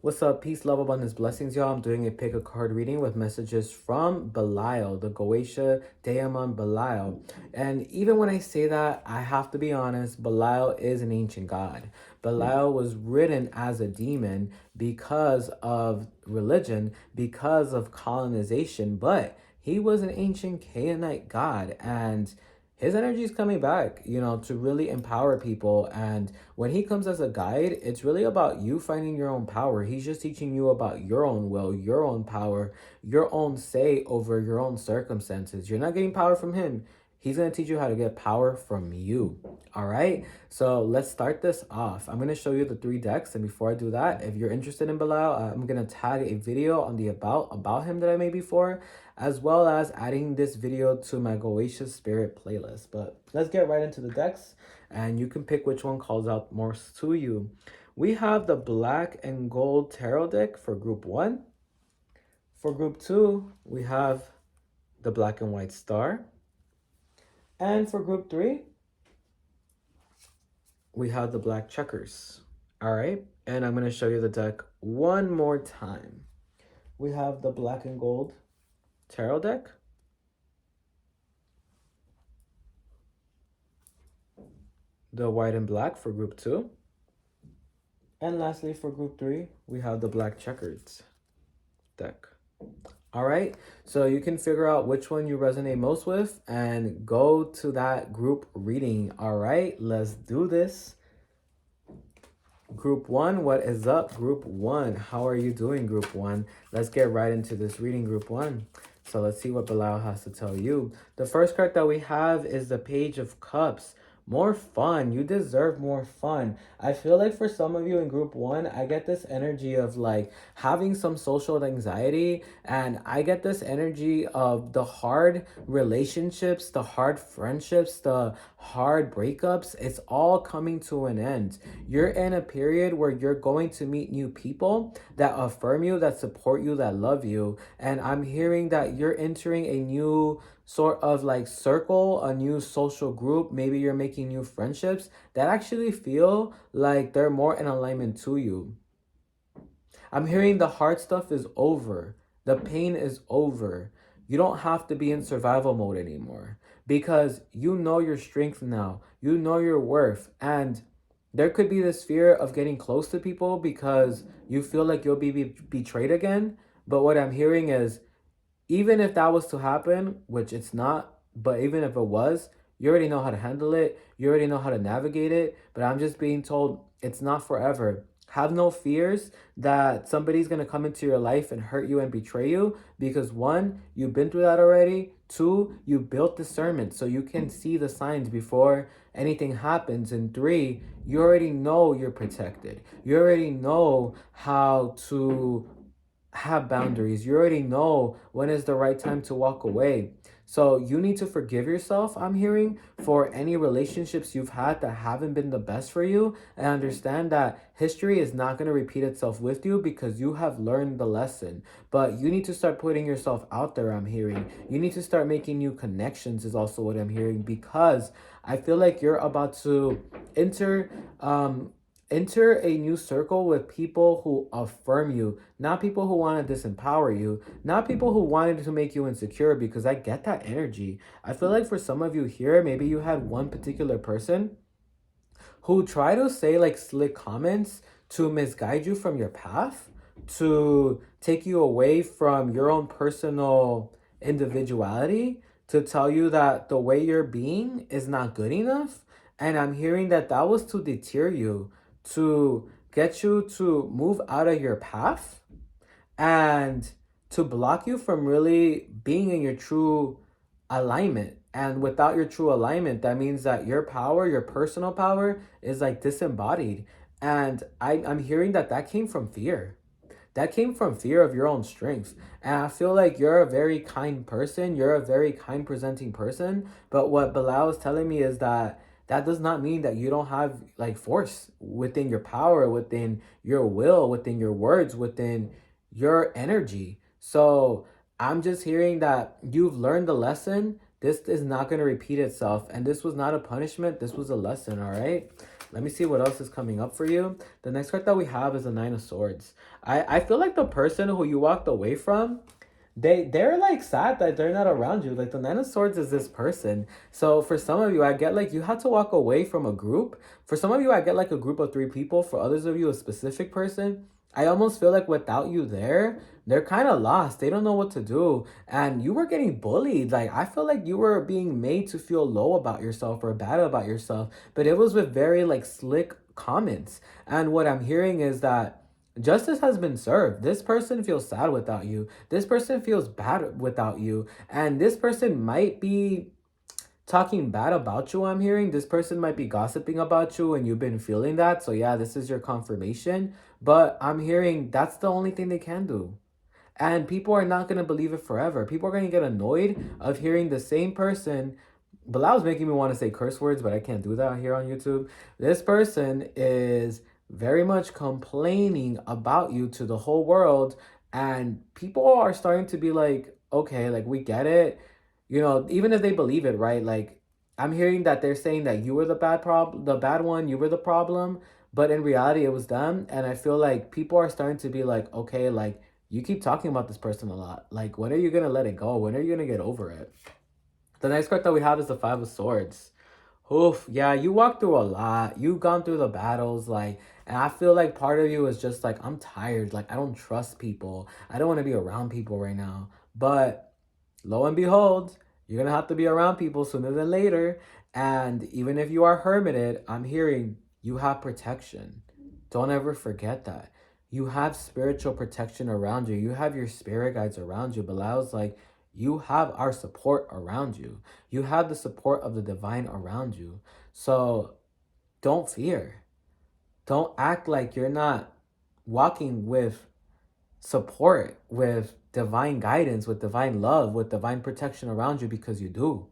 What's up? Peace, love, abundance, blessings, y'all. I'm doing a pick a card reading with messages from Belial, the Goetia Daemon Belial. And even when I say that, I have to be honest, Belial is an ancient god. Belial was written as a demon because of religion, because of colonization, but he was an ancient Canaanite god, and his energy is coming back, to really empower people. And when he comes as a guide, it's really about you finding your own power. He's just teaching you about your own will, your own power, your own say over your own circumstances. You're not getting power from him. He's going to teach you how to get power from you. All right. So let's start this off. I'm going to show you the 3 decks. And before I do that, if you're interested in Belial, I'm going to tag a video on the about him that I made before, as well as adding this video to my Goetia Spirit playlist. But let's get right into the decks, and you can pick which one calls out more to you. We have the black and gold tarot deck for group 1. For group 2, we have the black and white star. And for group 3, we have the black checkers. All right, and I'm going to show you the deck one more time. We have the black and gold tarot deck, the white and black for group 2, and lastly for group 3, we have the black checkers deck. All right, so you can figure out which one you resonate most with and go to that group reading. All right, let's do this. Group 1, what is up, Group 1? How are you doing, Group 1? Let's get right into this reading, Group 1. So let's see what Belial has to tell you. The first card that we have is the Page of Cups. More fun. You deserve more fun. I feel like for some of you in group 1, I get this energy of like having some social anxiety, and I get this energy of the hard relationships, the hard friendships, the hard breakups. It's all coming to an end. You're in a period where you're going to meet new people that affirm you, that support you, that love you. And I'm hearing that you're entering a new sort of like circle, a new social group. Maybe you're making new friendships that actually feel like they're more in alignment to you. I'm hearing the hard stuff is over. The pain is over. You don't have to be in survival mode anymore because you know your strength now. You know your worth. And there could be this fear of getting close to people because you feel like you'll be betrayed again. But what I'm hearing is, even if that was to happen, which it's not, but even if it was, you already know how to handle it. You already know how to navigate it. But I'm just being told it's not forever. Have no fears that somebody's going to come into your life and hurt you and betray you, because 1, you've been through that already. 2, you built discernment so you can see the signs before anything happens. And 3, you already know you're protected. You already know how to have boundaries. You already know when is the right time to walk away. So you need to forgive yourself, I'm hearing, for any relationships you've had that haven't been the best for you, and understand that history is not going to repeat itself with you because you have learned the lesson. But you need to start putting yourself out there, I'm hearing. You need to start making new connections is also what I'm hearing, because I feel like you're about to enter a new circle with people who affirm you, not people who want to disempower you, not people who wanted to make you insecure, because I get that energy. I feel like for some of you here, maybe you had one particular person who tried to say like slick comments to misguide you from your path, to take you away from your own personal individuality, to tell you that the way you're being is not good enough. And I'm hearing that that was to deter you, to get you to move out of your path, and to block you from really being in your true alignment. And without your true alignment, that means that your power, your personal power, is like disembodied. And I'm hearing that that came from fear. That came from fear of your own strength. And I feel like you're a very kind person. You're a very kind presenting person. But what Belial is telling me is that that does not mean that you don't have like force within your power, within your will, within your words, within your energy. So I'm just hearing that you've learned the lesson. This is not going to repeat itself. And this was not a punishment. This was a lesson, all right? Let me see what else is coming up for you. The next card that we have is the Nine of Swords. I feel like the person who you walked away from, they're like sad that they're not around you. Like the Nine of Swords is this person. So for some of you, I get like you had to walk away from a group. For some of you, I get like a group of 3 people. For others of you, a specific person. I almost feel like without you there, they're kind of lost. They don't know what to do. And you were getting bullied. Like I feel like you were being made to feel low about yourself or bad about yourself. But it was with very like slick comments. And what I'm hearing is that justice has been served. This person feels sad without you. This person feels bad without you. And this person might be talking bad about you. I'm hearing this person might be gossiping about you and you've been feeling that. So yeah, this is your confirmation. But I'm hearing that's the only thing they can do. And people are not going to believe it forever. People are going to get annoyed of hearing the same person. Belial's making me want to say curse words, but I can't do that here on YouTube. This person is very much complaining about you to the whole world. And people are starting to be like, okay, like we get it. You know, even if they believe it, right? Like I'm hearing that they're saying that you were the bad one, you were the problem. But in reality, it was them. And I feel like people are starting to be like, okay, like you keep talking about this person a lot. Like, when are you going to let it go? When are you going to get over it? The next card that we have is the Five of Swords. Oof, yeah, you walked through a lot. You've gone through the battles, like, and I feel like part of you is just like, I'm tired. Like, I don't trust people. I don't want to be around people right now. But lo and behold, you're going to have to be around people sooner than later. And even if you are hermited, I'm hearing you have protection. Don't ever forget that. You have spiritual protection around you. You have your spirit guides around you. Belial's like, you have our support around you. You have the support of the divine around you. So don't fear. Don't act like you're not walking with support, with divine guidance, with divine love, with divine protection around you, because you do.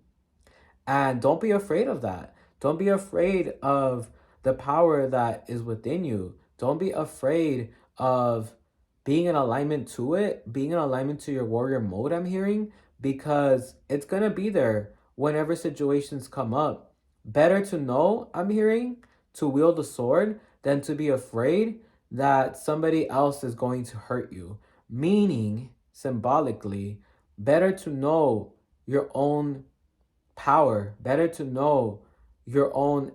And don't be afraid of that. Don't be afraid of the power that is within you. Don't be afraid of being in alignment to it, being in alignment to your warrior mode, I'm hearing, because it's going to be there whenever situations come up. Better to know, I'm hearing, to wield the sword than to be afraid that somebody else is going to hurt you. Meaning, symbolically, better to know your own power, better to know your own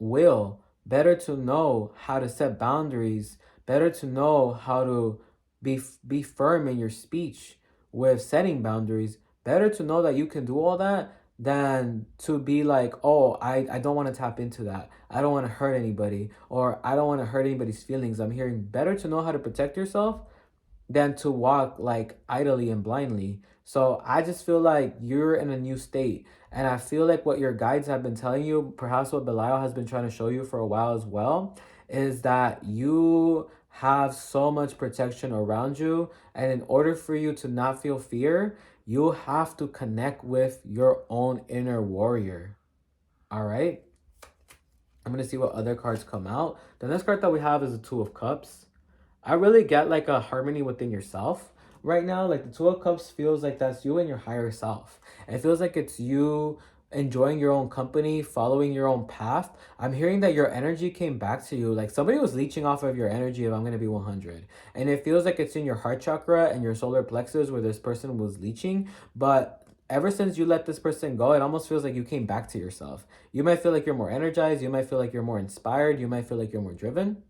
will, better to know how to set boundaries, better to know how to be firm in your speech with setting boundaries, better to know that you can do all that than to be like, oh, I don't want to tap into that. I don't want to hurt anybody, or I don't want to hurt anybody's feelings. I'm hearing better to know how to protect yourself than to walk like idly and blindly. So I just feel like you're in a new state. And I feel like what your guides have been telling you, perhaps what Belial has been trying to show you for a while as well, is that you have so much protection around you. And in order for you to not feel fear, you have to connect with your own inner warrior. All right? I'm going to see what other cards come out. The next card that we have is the Two of Cups. I really get like a harmony within yourself right now. Like the Two of Cups feels like that's you and your higher self. It feels like it's you enjoying your own company, following your own path. I'm hearing that your energy came back to you. Like somebody was leeching off of your energy, if I'm going to be 100. And it feels like it's in your heart chakra and your solar plexus where this person was leeching. But ever since you let this person go, it almost feels like you came back to yourself. You might feel like you're more energized. You might feel like you're more inspired. You might feel like you're more driven.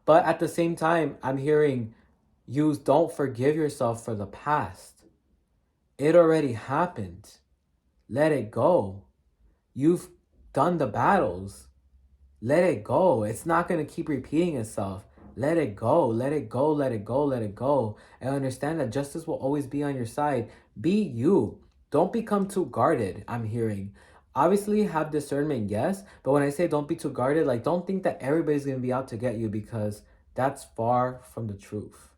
But at the same time, I'm hearing you don't forgive yourself for the past. It already happened. Let it go. You've done the battles. Let it go. It's not going to keep repeating itself. Let it go. Let it go. Let it go. Let it go. And understand that justice will always be on your side. Be you. Don't become too guarded, I'm hearing. Obviously, have discernment, yes. But when I say don't be too guarded, like don't think that everybody's going to be out to get you, because that's far from the truth.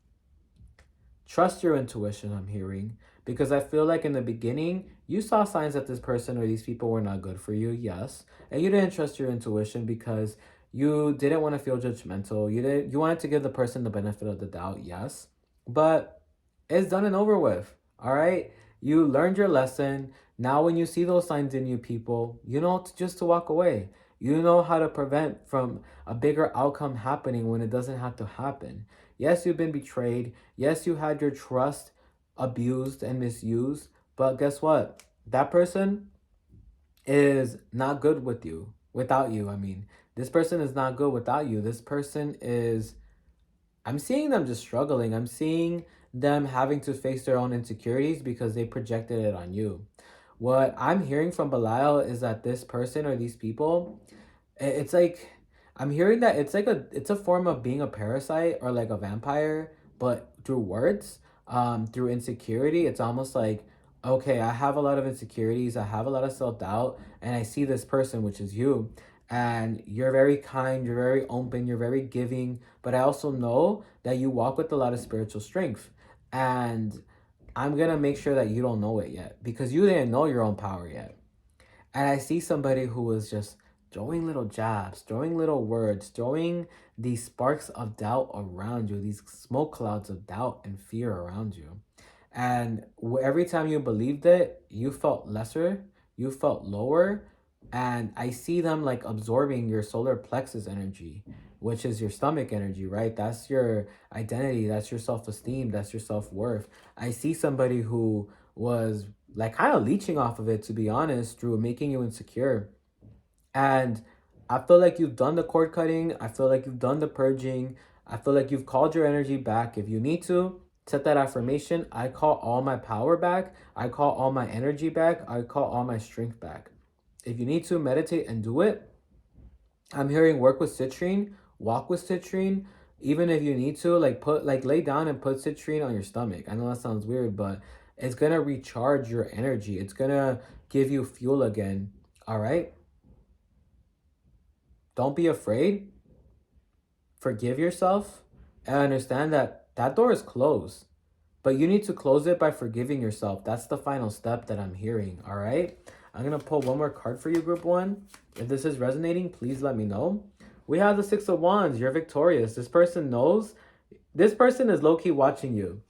Trust your intuition, I'm hearing. Because I feel like in the beginning, you saw signs that this person or these people were not good for you, yes. And you didn't trust your intuition because you didn't want to feel judgmental. You wanted to give the person the benefit of the doubt, yes. But it's done and over with, all right? You learned your lesson. Now, when you see those signs in you, people, you know just to walk away. You know how to prevent from a bigger outcome happening when it doesn't have to happen. Yes, you've been betrayed. Yes, you had your trust abused and misused. But guess what? That person is not good with you, without you. I mean, this person is not good without you. This person is, I'm seeing them just struggling. I'm seeing them having to face their own insecurities because they projected it on you. What I'm hearing from Belial is that this person or these people, it's like, I'm hearing that it's a form of being a parasite or like a vampire, but through words, through insecurity. It's almost like, okay, I have a lot of insecurities, I have a lot of self-doubt, and I see this person, which is you, and you're very kind, you're very open, you're very giving, but I also know that you walk with a lot of spiritual strength. And I'm gonna make sure that you don't know it yet because you didn't know your own power yet. And I see somebody who was just throwing little jabs, throwing little words, throwing these sparks of doubt around you, these smoke clouds of doubt and fear around you. And every time you believed it, you felt lesser, you felt lower. And I see them like absorbing your solar plexus energy, which is your stomach energy, right? That's your identity, that's your self esteem, that's your self worth. I see somebody who was like kind of leeching off of it, to be honest, through making you insecure. And I feel like you've done the cord cutting. I feel like you've done the purging. I feel like you've called your energy back. If you need to, set that affirmation. I call all my power back. I call all my energy back. I call all my strength back. If you need to, meditate and do it. I'm hearing work with citrine, walk with citrine. Even if you need to, like lay down and put citrine on your stomach. I know that sounds weird, but it's gonna recharge your energy. It's gonna give you fuel again. All right? Don't be afraid. Forgive yourself and understand that that door is closed. But you need to close it by forgiving yourself. That's the final step that I'm hearing. All right? I'm going to pull one more card for you, group one. If this is resonating, please let me know. We have the Six of Wands. You're victorious. This person knows. This person is low-key watching you.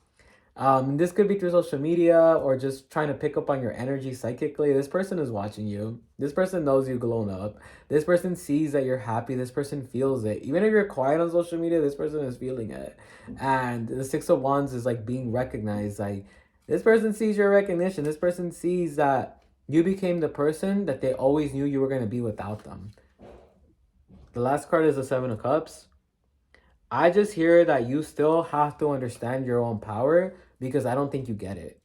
This could be through social media or just trying to pick up on your energy psychically. This person is watching you. This person knows you glowing up. This person sees that you're happy. This person feels it. Even if you're quiet on social media, this person is feeling it. And the Six of Wands is like being recognized. Like this person sees your recognition. This person sees that you became the person that they always knew you were going to be without them. The last card is the Seven of Cups. I just hear that you still have to understand your own power because I don't think you get it.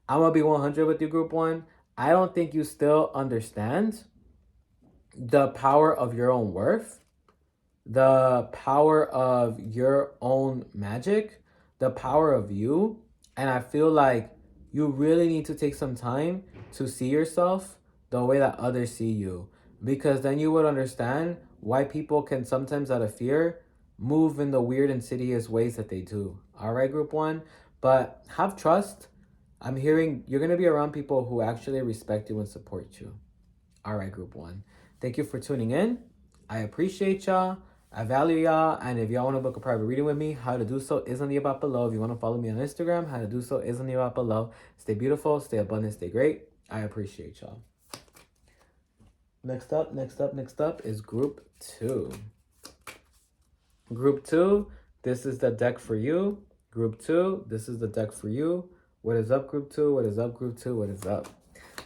I'm going to be 100 with you, group one. I don't think you still understand the power of your own worth, the power of your own magic, the power of you. And I feel like you really need to take some time to see yourself the way that others see you. Because then you would understand why people can sometimes, out of fear, move in the weird, insidious ways that they do. All right, group one. But have trust. I'm hearing you're going to be around people who actually respect you and support you. All right, group one. Thank you for tuning in. I appreciate y'all. I value y'all. And if y'all want to book a private reading with me, how to do so is on the about below. If you want to follow me on Instagram, how to do so is on the about below. Stay beautiful, stay abundant, stay great. I appreciate y'all. Next up is group two. Group two, this is the deck for you. Group two, this is the deck for you. What is up, group two? What is up, group two? What is up?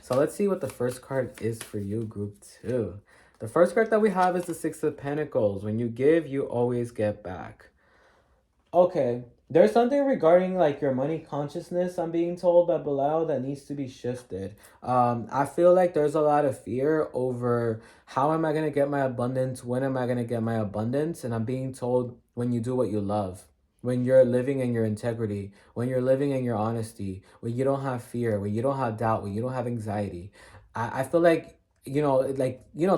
So let's see what the first card is for you, group two. The first card that we have is the Six of Pentacles. When you give, you always get back. Okay, there's something regarding like your money consciousness, I'm being told by Belial, that needs to be shifted. I feel like there's a lot of fear over how am I going to get my abundance? When am I going to get my abundance? And I'm being told when you do what you love, when you're living in your integrity, when you're living in your honesty, when you don't have fear, when you don't have doubt, when you don't have anxiety. I feel like,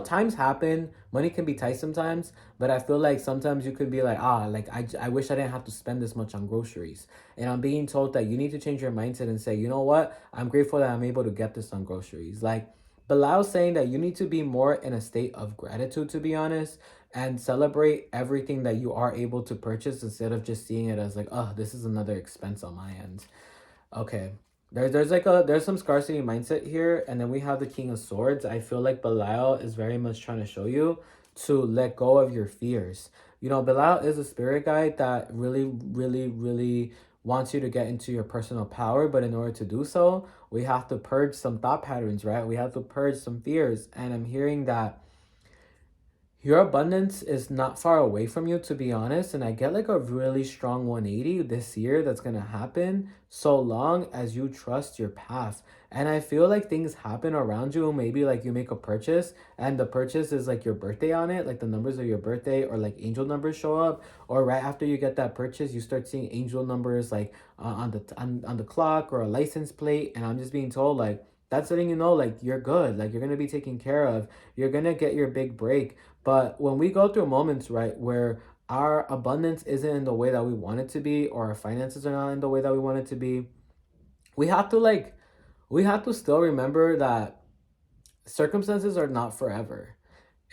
times happen. Money can be tight sometimes, but I feel like sometimes you could be like, I wish I didn't have to spend this much on groceries. And I'm being told that you need to change your mindset and say, you know what? I'm grateful that I'm able to get this on groceries. Like Belial's saying that you need to be more in a state of gratitude, to be honest, and celebrate everything that you are able to purchase instead of just seeing it as like, oh, this is another expense on my end. Okay. There's some scarcity mindset here, and then we have the King of Swords. I feel like Belial is very much trying to show you to let go of your fears. You know, Belial is a spirit guide that really, really, really wants you to get into your personal power, but in order to do so, we have to purge some thought patterns, right? We have to purge some fears, and I'm hearing that your abundance is not far away from you, to be honest. And I get like a really strong 180 this year that's going to happen so long as you trust your path. And I feel like things happen around you. Maybe like you make a purchase and the purchase is like your birthday on it, like the numbers of your birthday, or like angel numbers show up. Or right after you get that purchase, you start seeing angel numbers like on the clock or a license plate. And I'm just being told like, that's letting you know like you're good, like you're gonna be taken care of, you're gonna get your big break. But when we go through moments, right, where our abundance isn't in the way that we want it to be, or our finances are not in the way that we want it to be, we have to we have to still remember that circumstances are not forever.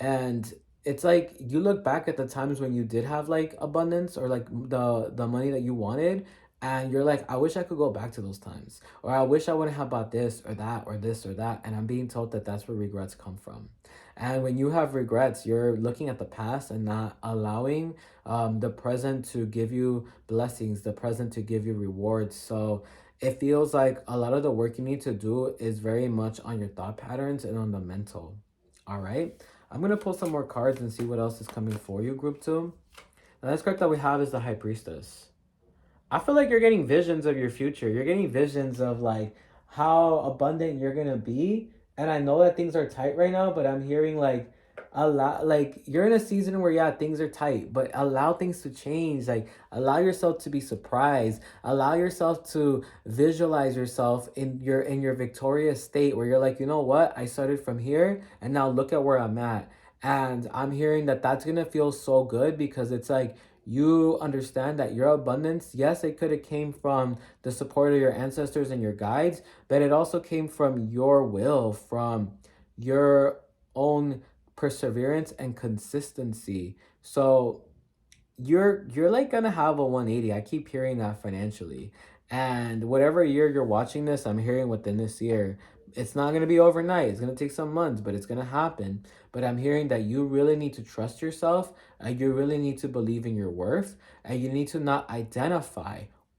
And it's like you look back at the times when you did have like abundance, or like the money that you wanted, and you're like, I wish I could go back to those times, or I wish I wouldn't have bought this or that or this or that. And I'm being told that that's where regrets come from. And when you have regrets, you're looking at the past and not allowing the present to give you blessings, the present to give you rewards. So it feels like a lot of the work you need to do is very much on your thought patterns and on the mental. All right. I'm going to pull some more cards and see what else is coming for you, group 2. The next card that we have is the High Priestess. I feel like you're getting visions of your future. You're getting visions of like how abundant you're going to be. And I know that things are tight right now, but I'm hearing like a lot, like you're in a season where yeah, things are tight, but allow things to change. Like allow yourself to be surprised. Allow yourself to visualize yourself in your victorious state where you're like, you know what? I started from here and now look at where I'm at. And I'm hearing that that's going to feel so good because it's like you understand that your abundance, yes, it could have came from the support of your ancestors and your guides, but it also came from your will, from your own perseverance and consistency. So you're like gonna have a 180. I keep hearing that financially. And whatever year you're watching this, I'm hearing within this year. It's not gonna be overnight. It's gonna take some months, but it's gonna happen. But I'm hearing that you really need to trust yourself, and you really need to believe in your worth, and you need to not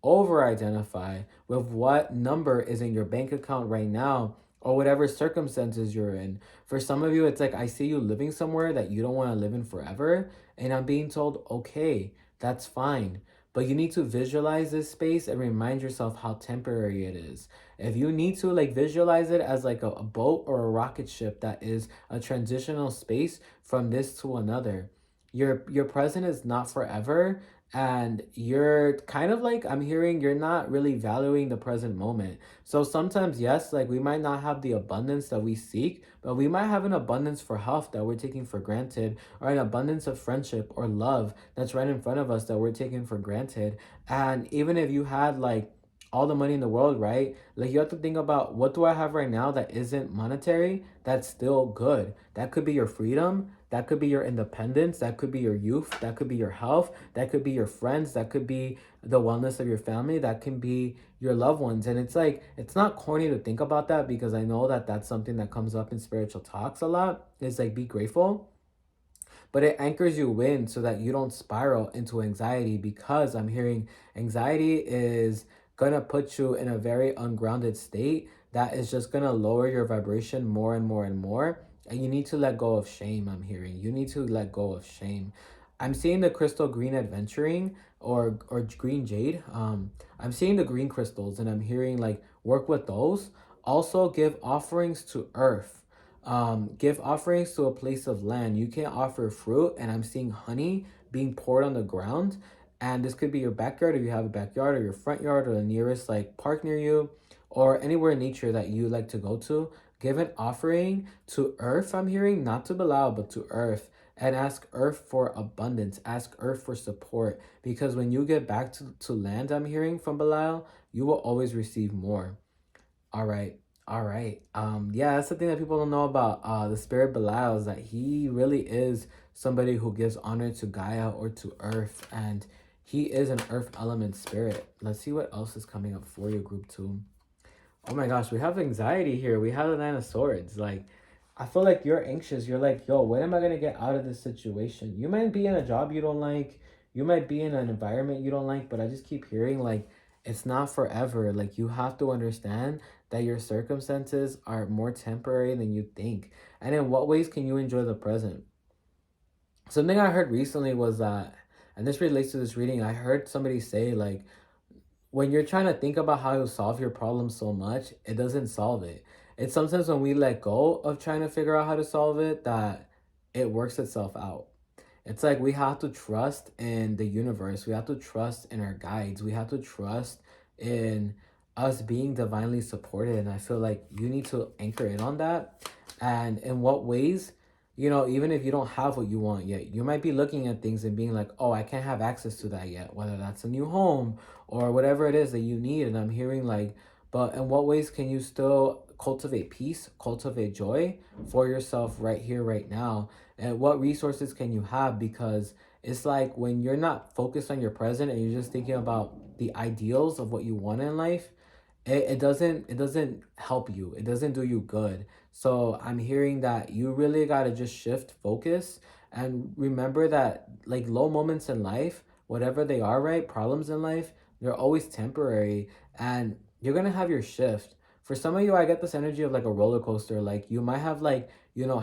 over identify with what number is in your bank account right now, or whatever circumstances you're in. For some of you, it's like I see you living somewhere that you don't want to live in forever. And I'm being told, okay, that's fine. But you need to visualize this space and remind yourself how temporary it is. If you need to like visualize it as like a boat or a rocket ship that is a transitional space from this to another. Your present is not forever, and you're kind of like, I'm hearing you're not really valuing the present moment. So sometimes, yes, like we might not have the abundance that we seek, but we might have an abundance for health that we're taking for granted, or an abundance of friendship or love that's right in front of us that we're taking for granted. And even if you had like all the money in the world, right? Like you have to think about, what do I have right now that isn't monetary? That's still good. That could be your freedom. That could be your independence. That could be your youth. That could be your health. That could be your friends. That could be the wellness of your family. That can be your loved ones. And it's like, it's not corny to think about that, because I know that that's something that comes up in spiritual talks a lot. It's like, be grateful, but it anchors you in so that you don't spiral into anxiety, because I'm hearing anxiety is gonna put you in a very ungrounded state that is just gonna lower your vibration more and more and more. And you need to let go of shame. I'm hearing you need to let go of shame. I'm seeing the crystal green adventuring, or green jade. I'm seeing the green crystals, and I'm hearing like work with those. Also, give offerings to earth. Give offerings to a place of land. You can offer fruit, and I'm seeing honey being poured on the ground. And this could be your backyard if you have a backyard, or your front yard, or the nearest like park near you, or anywhere in nature that you like to go to. Give an offering to earth, I'm hearing, not to Belial, but to earth. And ask earth for abundance. Ask earth for support. Because when you get back to land, I'm hearing from Belial, you will always receive more. All right. All right. Yeah, that's the thing that people don't know about the spirit Belial, is that he really is somebody who gives honor to Gaia, or to earth, and he is an earth element spirit. Let's see what else is coming up for you, group 2. Oh my gosh, we have anxiety here. We have the Nine of Swords. Like, I feel like you're anxious. You're like, yo, when am I going to get out of this situation? You might be in a job you don't like. You might be in an environment you don't like, but I just keep hearing, like, it's not forever. Like, you have to understand that your circumstances are more temporary than you think. And in what ways can you enjoy the present? Something I heard recently was that, and this relates to this reading, I heard somebody say, like, when you're trying to think about how to solve your problem so much, it doesn't solve it. It's sometimes when we let go of trying to figure out how to solve it that it works itself out. It's like we have to trust in the universe. We have to trust in our guides. We have to trust in us being divinely supported. And I feel like you need to anchor in on that. And in what ways, even if you don't have what you want yet, you might be looking at things and being like, oh, I can't have access to that yet, whether that's a new home or whatever it is that you need. And I'm hearing like, but in what ways can you still cultivate peace, cultivate joy for yourself right here, right now? And what resources can you have? Because it's like when you're not focused on your present and you're just thinking about the ideals of what you want in life, it doesn't help you. It doesn't do you good. So I'm hearing that you really got to just shift focus and remember that like low moments in life, whatever they are, right? Problems in life, they're always temporary and you're going to have your shift. For some of you, I get this energy of like a roller coaster. Like you might have like,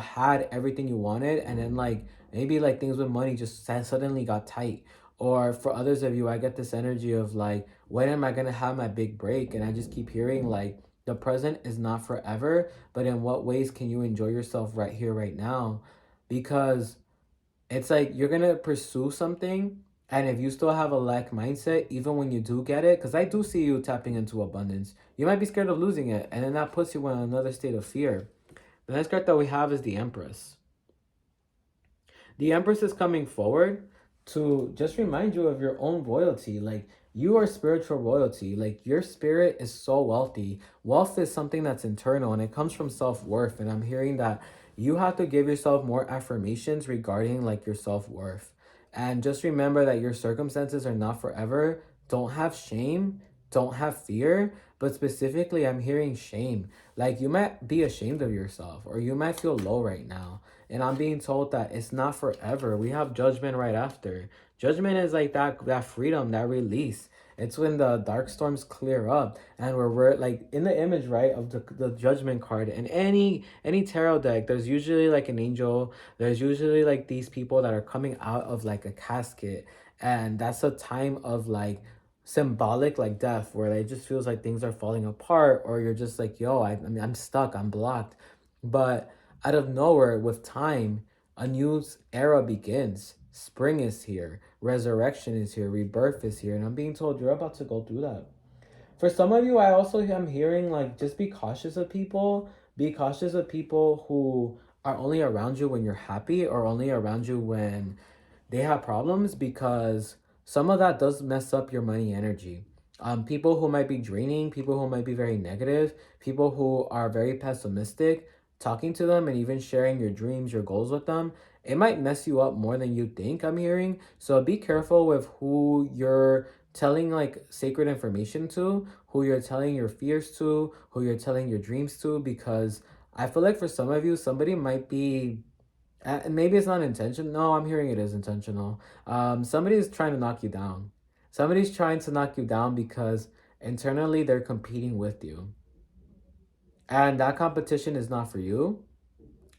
had everything you wanted and then like maybe like things with money just suddenly got tight. Or for others of you, I get this energy of like, when am I going to have my big break? And I just keep hearing like, the present is not forever, but in what ways can you enjoy yourself right here, right now? Because it's like you're going to pursue something. And if you still have a lack mindset, even when you do get it, because I do see you tapping into abundance, you might be scared of losing it. And then that puts you in another state of fear. The next card that we have is the Empress. The Empress is coming forward to just remind you of your own royalty. Like, you are spiritual royalty. Like, your spirit is so wealthy. Wealth is something that's internal and it comes from self-worth. And I'm hearing that you have to give yourself more affirmations regarding like your self-worth. And just remember that your circumstances are not forever. Don't have shame. Don't have fear. But specifically, I'm hearing shame. Like, you might be ashamed of yourself or you might feel low right now. And I'm being told that it's not forever. We have judgment right after. Judgment is like that freedom, that release. It's when the dark storms clear up and we're like in the image, right, of the judgment card. In any tarot deck, there's usually like an angel. There's usually like these people that are coming out of like a casket. And that's a time of like symbolic like death where it just feels like things are falling apart or you're just like, yo, I mean, I'm stuck, I'm blocked. But out of nowhere, with time, a new era begins. Spring is here, resurrection is here, rebirth is here, and I'm being told you're about to go through that. For some of you, I also am hearing like just be cautious of people. Be cautious of people who are only around you when you're happy or only around you when they have problems because some of that does mess up your money energy. People who might be draining, people who might be very negative, people who are very pessimistic, talking to them and even sharing your dreams, your goals with them, it might mess you up more than you think, I'm hearing. So be careful with who you're telling like sacred information to, who you're telling your fears to, who you're telling your dreams to, because I feel like for some of you, somebody might be maybe it's not intentional. No, I'm hearing it is intentional. Somebody's trying to knock you down. Somebody's trying to knock you down because internally they're competing with you. And that competition is not for you.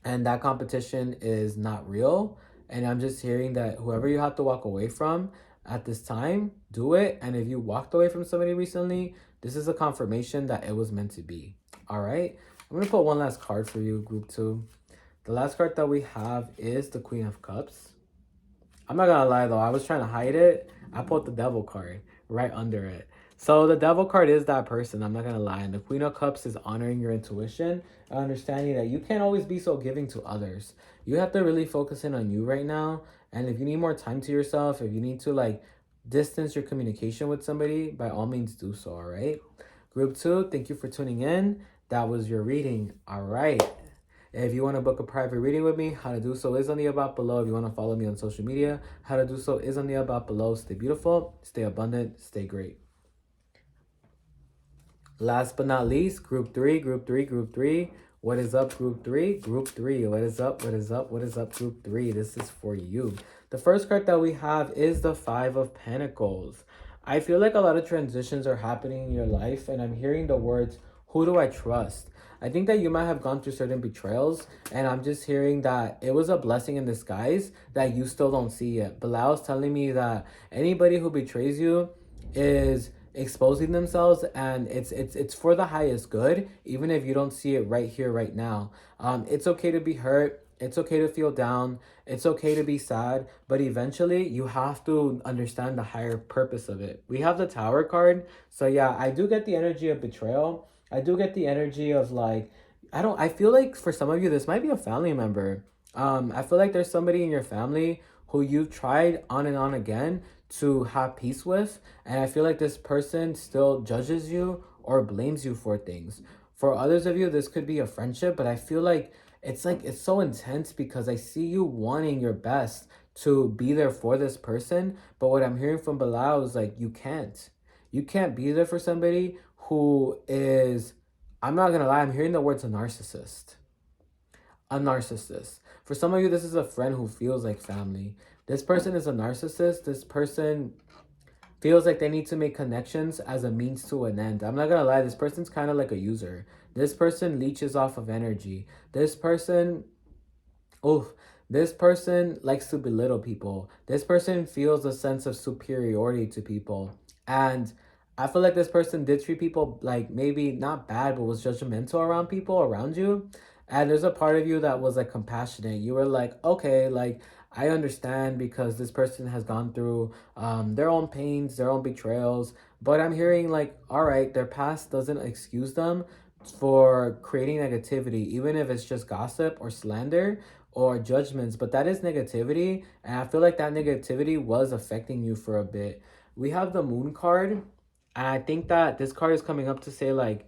And that competition is not real. And I'm just hearing that whoever you have to walk away from at this time, do it. And if you walked away from somebody recently, this is a confirmation that it was meant to be. All right. I'm going to put one last card for you, group 2. The last card that we have is the Queen of Cups. I'm not gonna lie though, I was trying to hide it. I put the Devil card right under it. So the Devil card is that person, I'm not gonna lie. And the Queen of Cups is honoring your intuition, understanding that you can't always be so giving to others. You have to really focus in on you right now. And if you need more time to yourself, if you need to like distance your communication with somebody, by all means do so, all right? Group 2, thank you for tuning in. That was your reading, all right? If you want to book a private reading with me, how to do so is on the about below. If you want to follow me on social media, how to do so is on the about below. Stay beautiful, stay abundant, stay great. Last but not least, group three, group three, group three. What is up, group three? Group three. What is up? What is up? What is up, group three? This is for you. The first card that we have is the Five of Pentacles. I feel like a lot of transitions are happening in your life, and I'm hearing the words, who do I trust? I think that you might have gone through certain betrayals, and I'm just hearing that it was a blessing in disguise that you still don't see it. Belial's telling me that anybody who betrays you is exposing themselves, and it's for the highest good, even if you don't see it right here right now. It's okay to be hurt, it's okay to feel down, it's okay to be sad, but eventually you have to understand the higher purpose of it. We have the Tower card, so yeah, I do get the energy of betrayal. I do get the energy of like, I feel like for some of you this might be a family member. I feel like there's somebody in your family who you've tried on and on again to have peace with, and I feel like this person still judges you or blames you for things. For others of you, this could be a friendship, but I feel like it's so intense because I see you wanting your best to be there for this person, but what I'm hearing from Belial is like you can't be there for somebody who is, I'm not gonna lie, I'm hearing the words a narcissist. A narcissist. For some of you, this is a friend who feels like family. This person is a narcissist. This person feels like they need to make connections as a means to an end. I'm not gonna lie, this person's kind of like a user. This person leeches off of energy. This person, oh, this person likes to belittle people. This person feels a sense of superiority to people. And I feel like this person did treat people like maybe not bad, but was judgmental around people around you. And there's a part of you that was like compassionate. You were like, okay, like I understand because this person has gone through their own pains, their own betrayals. But I'm hearing like, all right, their past doesn't excuse them for creating negativity, even if it's just gossip or slander or judgments. But that is negativity. And I feel like that negativity was affecting you for a bit. We have the Moon card. And I think that this card is coming up to say like,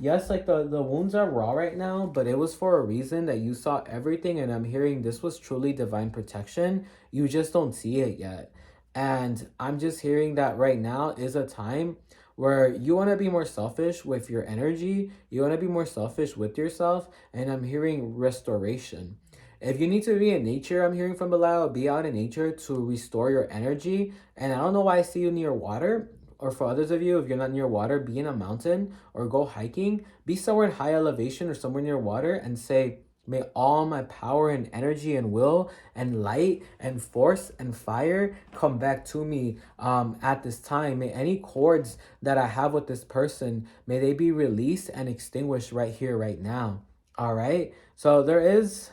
yes, like the wounds are raw right now, but it was for a reason that you saw everything, and I'm hearing this was truly divine protection. You just don't see it yet. And I'm just hearing that right now is a time where you want to be more selfish with your energy, you want to be more selfish with yourself, and I'm hearing restoration. If you need to be in nature, I'm hearing from Belial, be out in nature to restore your energy. And I don't know why I see you near water, or for others of you, if you're not near water, be in a mountain or go hiking. Be somewhere in high elevation or somewhere near water and say, may all my power and energy and will and light and force and fire come back to me at this time. May any cords that I have with this person, may they be released and extinguished right here, right now. All right. So there's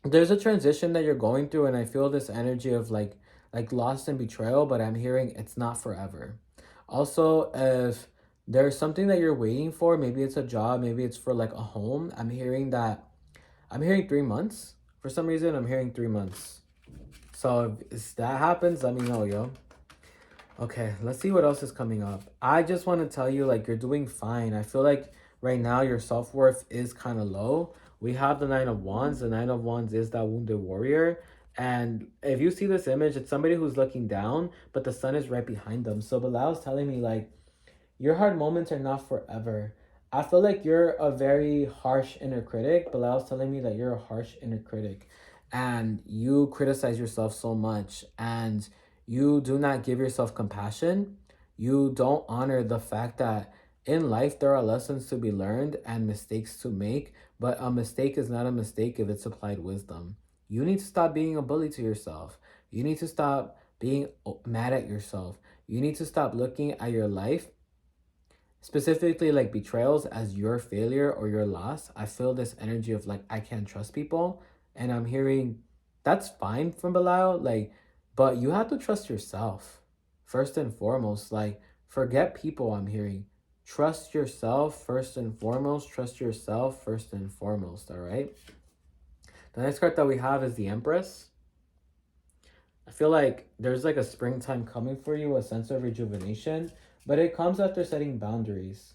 a transition that you're going through, and I feel this energy of like loss and betrayal, but I'm hearing it's not forever. Also, if there's something that you're waiting for, maybe it's a job, maybe it's for like a home, I'm hearing 3 months. For some reason, I'm hearing 3 months. So if that happens, let me know, yo. Okay, let's see what else is coming up. I just want to tell you, like, you're doing fine. I feel like right now your self-worth is kind of low. We have the Nine of Wands. The Nine of Wands is that wounded warrior. And if you see this image, it's somebody who's looking down, but the sun is right behind them. So Belial's telling me, like, your hard moments are not forever. I feel like you're a very harsh inner critic. Belial's telling me that you're a harsh inner critic. And you criticize yourself so much. And you do not give yourself compassion. You don't honor the fact that in life there are lessons to be learned and mistakes to make, but a mistake is not a mistake if it's applied wisdom. You need to stop being a bully to yourself. You need to stop being mad at yourself. You need to stop looking at your life, specifically like betrayals, as your failure or your loss. I feel this energy of like, I can't trust people. And I'm hearing that's fine from Belial, like, but you have to trust yourself first and foremost. Like, forget people, I'm hearing. Trust yourself first and foremost. Trust yourself first and foremost, all right? The next card that we have is the Empress. I feel like there's like a springtime coming for you, a sense of rejuvenation, but it comes after setting boundaries.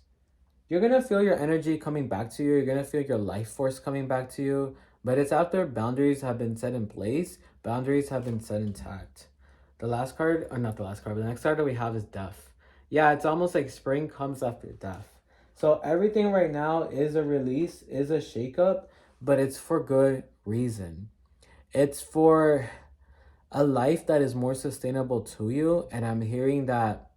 You're going to feel your energy coming back to you. You're going to feel your life force coming back to you, but it's after boundaries have been set in place, boundaries have been set intact. The last card, or not the last card, but the next card that we have is Death. Yeah, it's almost like spring comes after death. So everything right now is a release, is a shakeup, but it's for good reason. It's for a life that is more sustainable to you. And I'm hearing that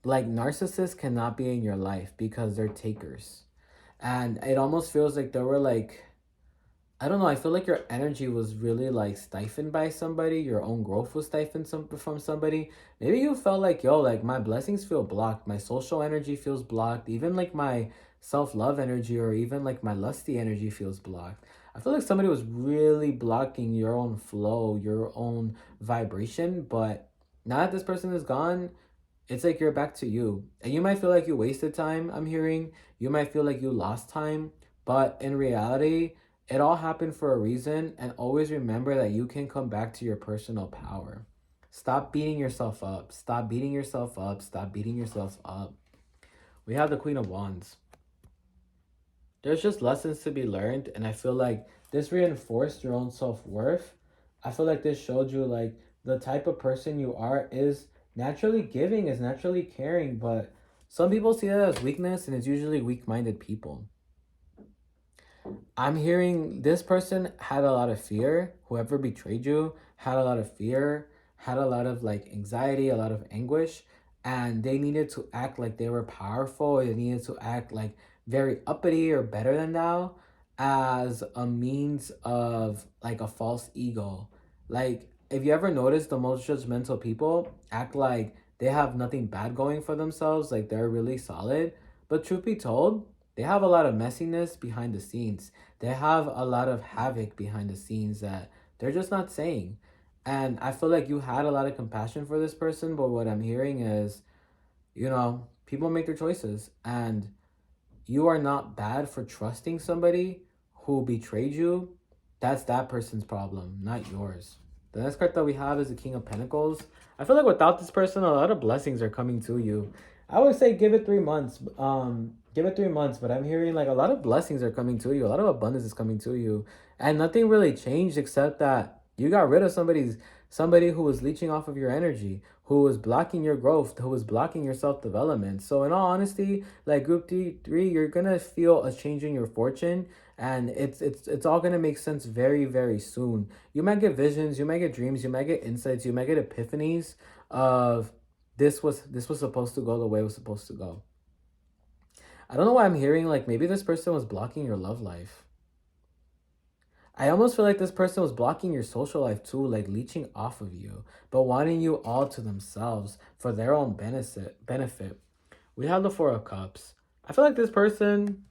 like narcissists cannot be in your life because they're takers. And it almost feels like they were like, I don't know. I feel like your energy was really like stifled by somebody. Your own growth was stifled from somebody. Maybe you felt like, yo, like my blessings feel blocked. My social energy feels blocked. Even like my self love energy or even like my lusty energy feels blocked. I feel like somebody was really blocking your own flow, your own vibration. But now that this person is gone, it's like you're back to you. And you might feel like you wasted time, I'm hearing. You might feel like you lost time. But in reality, it all happened for a reason. And always remember that you can come back to your personal power. Stop beating yourself up. Stop beating yourself up. Stop beating yourself up. We have the Queen of Wands. There's just lessons to be learned. And I feel like this reinforced your own self worth. I feel like this showed you like the type of person you are is naturally giving, is naturally caring. But some people see that as weakness, and it's usually weak minded people. I'm hearing this person had a lot of fear. Whoever betrayed you had a lot of fear, had a lot of like anxiety, a lot of anguish, and they needed to act like they were powerful. They needed to act like very uppity or better than thou as a means of like a false ego. Like, if you ever notice, the most judgmental people act like they have nothing bad going for themselves, like they're really solid. But truth be told, they have a lot of messiness behind the scenes. They have a lot of havoc behind the scenes that they're just not saying. And I feel like you had a lot of compassion for this person, but what I'm hearing is, people make their choices. And you are not bad for trusting somebody who betrayed you. That's that person's problem, not yours. The next card that we have is the King of Pentacles. I feel like without this person, a lot of blessings are coming to you. I would say give it 3 months. Give it 3 months, but I'm hearing like a lot of blessings are coming to you. A lot of abundance is coming to you, and nothing really changed except that you got rid of somebody who was leeching off of your energy, who was blocking your growth, who was blocking your self development. So in all honesty, like group three, you're gonna feel a change in your fortune, and it's all gonna make sense very very soon. You might get visions, you might get dreams, you might get insights, you might get epiphanies of this was supposed to go the way it was supposed to go. I don't know why I'm hearing like maybe this person was blocking your love life. I almost feel like this person was blocking your social life too, like leeching off of you, but wanting you all to themselves for their own benefit. We have the Four of Cups. I feel like this person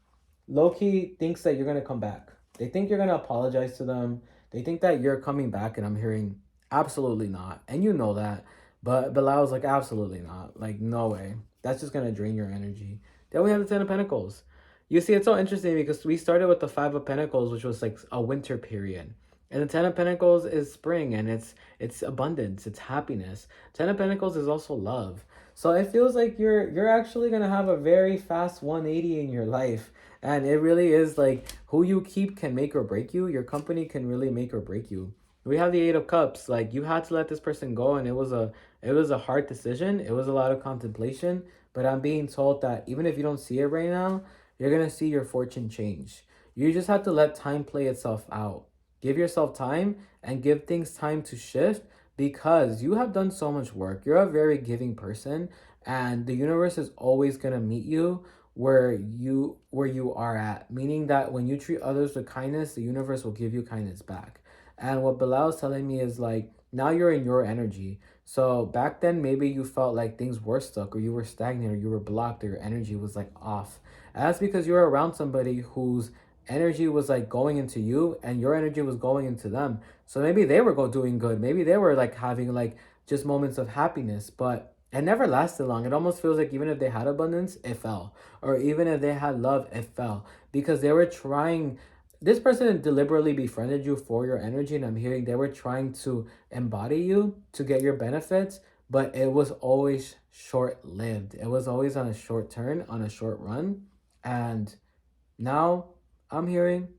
low-key thinks that you're gonna come back. They think you're gonna apologize to them. They think that you're coming back, and I'm hearing absolutely not. And you know that. But Belial's like, absolutely not. Like, no way. That's just gonna drain your energy. Then we have the Ten of Pentacles. You see, it's so interesting because we started with the Five of Pentacles, which was like a winter period. And the Ten of Pentacles is spring, and it's abundance, it's happiness. Ten of Pentacles is also love. So it feels like you're actually gonna have a very fast 180 in your life. And it really is like who you keep can make or break you. Your company can really make or break you. We have the Eight of Cups. Like, you had to let this person go, and it was a hard decision. It was a lot of contemplation. But I'm being told that even if you don't see it right now, you're gonna see your fortune change. You just have to let time play itself out. Give yourself time and give things time to shift, because you have done so much work. You're a very giving person, and the universe is always gonna meet you where you are at. Meaning that when you treat others with kindness, the universe will give you kindness back. And what Bilal is telling me is like, now you're in your energy. So back then, maybe you felt like things were stuck, or you were stagnant, or you were blocked, or your energy was like off. And that's because you were around somebody whose energy was like going into you, and your energy was going into them. So maybe they were doing good. Maybe they were like having like just moments of happiness, but it never lasted long. It almost feels like even if they had abundance, it fell. Or even if they had love, it fell. Because they were trying, this person deliberately befriended you for your energy, and I'm hearing they were trying to embody you to get your benefits, but it was always short lived. It was always on a short turn, on a short run. And now I'm hearing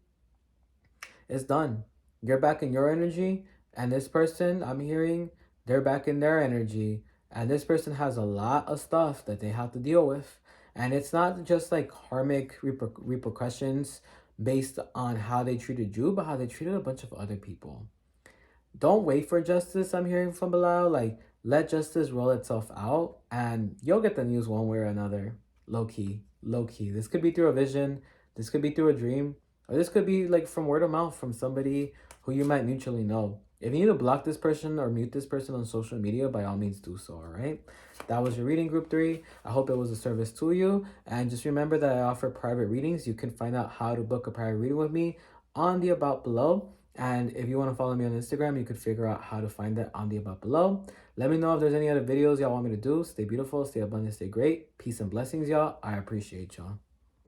it's done. You're back in your energy, and this person, I'm hearing, they're back in their energy. And this person has a lot of stuff that they have to deal with. And it's not just like karmic repercussions based on how they treated you, but how they treated a bunch of other people. Don't wait for justice, I'm hearing from Belial. Like, let justice roll itself out and you'll get the news one way or another. Low key. Low key. This could be through a vision. This could be through a dream. Or this could be like from word of mouth from somebody who you might mutually know. If you need to block this person or mute this person on social media, by all means do so, all right? That was your reading, group 3. I hope it was a service to you. And just remember that I offer private readings. You can find out how to book a private reading with me on the about below. And if you want to follow me on Instagram, you could figure out how to find that on the about below. Let me know if there's any other videos y'all want me to do. Stay beautiful, stay abundant, stay great. Peace and blessings, y'all. I appreciate y'all.